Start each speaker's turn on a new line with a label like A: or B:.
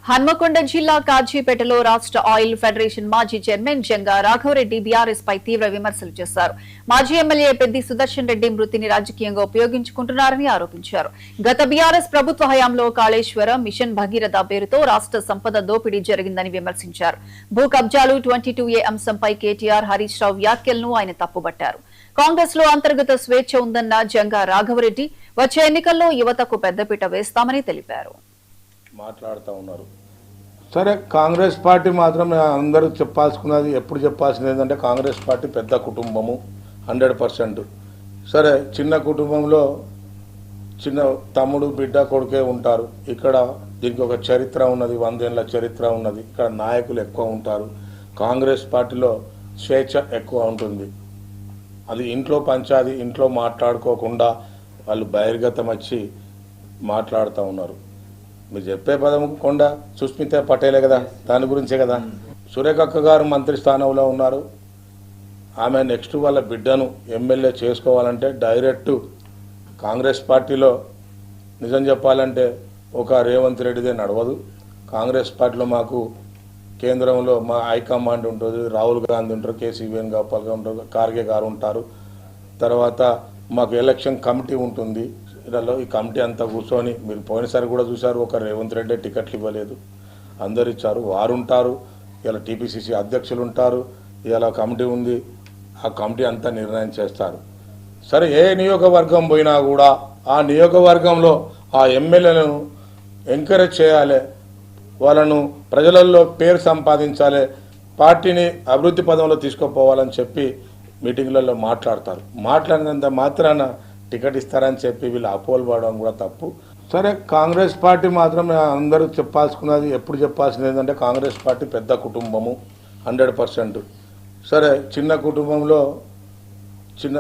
A: హన్మకొండ జిల్లా కాజీపేటలో రాష్ట్ర oil federation మాజీ చైర్మన్ జంగా రాఘవరెడ్డి బీఆర్ఎస్ పై తీవ్ర విమర్శలు చేశారు. మాజీ ఎమ్మెల్యే పెద్ది సుదర్శన్ రెడ్డి మృతిని రాజకీయంగా ఉపయోగించుకుంటున్నారని ఆరోపించారు. గత బీఆర్ఎస్ ప్రభుత్వ హయాంలో కాళేశ్వరం మిషన్ భగీరథ పేరుతో రాష్ట్ర సంపద దోపిడీ జరిగిందని విమర్శించారు. భూ కబ్జాలు 22A అంశంపై కేటీఆర్ హరీష్ రావు వ్యాఖ్యలను ఆయన తప్పుబట్టారు. కాంగ్రెస్ లో అంతర్గత స్వేచ్ఛ ఉందన్న జంగా రాఘవరెడ్డి వచ్చే ఎన్నికల్లో యువతకు పెద్దపీట వేస్తామని తెలిపారు.
B: మాట్లాడుతూ ఉన్నారు. సరే, కాంగ్రెస్ పార్టీ మాత్రం అందరూ చెప్పాల్సుకున్నది ఎప్పుడు చెప్పాల్సింది ఏంటంటే కాంగ్రెస్ పార్టీ పెద్ద కుటుంబము 100%. సరే, చిన్న కుటుంబంలో చిన్న తమ్ముడు బిడ్డ కొడుకే ఉంటారు. ఇక్కడ దీనికి ఒక చరిత్ర ఉన్నది, 100 ఏళ్ల చరిత్ర ఉన్నది. ఇక్కడ నాయకులు ఎక్కువ ఉంటారు. కాంగ్రెస్ పార్టీలో స్వేచ్ఛ ఎక్కువ ఉంటుంది. అది ఇంట్లో పంచాది, ఇంట్లో మాట్లాడుకోకుండా వాళ్ళు బహిర్గతం వచ్చి మాట్లాడుతూ ఉన్నారు. మీరు చెప్పే పదం కొండ సుస్మితా పటేలే కదా, దాని గురించే కదా. సురేఖక్క గారు మంత్రి స్థానంలో ఉన్నారు. ఆమె నెక్స్ట్ వాళ్ళ బిడ్డను ఎమ్మెల్యే చేసుకోవాలంటే డైరెక్ట్ కాంగ్రెస్ పార్టీలో నిజం చెప్పాలంటే ఒక రేవంత్ రెడ్డిదే నడవదు. కాంగ్రెస్ పార్టీలో మాకు కేంద్రంలో మా హైకమాండ్ ఉంటుంది, రాహుల్ గాంధీ ఉంటారు, కేసీ వేణుగోపాల్ గారు ఉంటారు, ఖార్గే గారు ఉంటారు. తర్వాత మాకు ఎలక్షన్ కమిటీ ఉంటుంది. ఈ కమిటీ అంతా కూర్చొని మీరు పోయినసారి కూడా చూశారు, ఒక రేవంత్ రెడ్డి టికెట్లు ఇవ్వలేదు, అందరు ఇచ్చారు, వారు ఉంటారు. ఇలా టీపీసీసీ అధ్యక్షులు ఉంటారు, ఇలా కమిటీ ఉంది, ఆ కమిటీ అంతా నిర్ణయం చేస్తారు. సరే, ఏ నియోజకవర్గం పోయినా కూడా ఆ నియోజకవర్గంలో ఆ ఎమ్మెల్యేలను ఎంకరేజ్ చేయాలి, వాళ్ళను ప్రజలలో పేరు సంపాదించాలి, పార్టీని అభివృద్ధి పదంలో తీసుకుపోవాలని చెప్పి మీటింగ్లలో మాట్లాడతారు. మాట్లాడినంత మాత్రాన టికెట్ ఇస్తారని చెప్పి వీళ్ళు అపోలు పడడం కూడా తప్పు. సరే, కాంగ్రెస్ పార్టీ మాత్రం అందరూ చెప్పాల్సుకున్నది ఎప్పుడు చెప్పాల్సింది ఏంటంటే కాంగ్రెస్ పార్టీ పెద్ద కుటుంబము 100%. సరే, చిన్న కుటుంబంలో చిన్న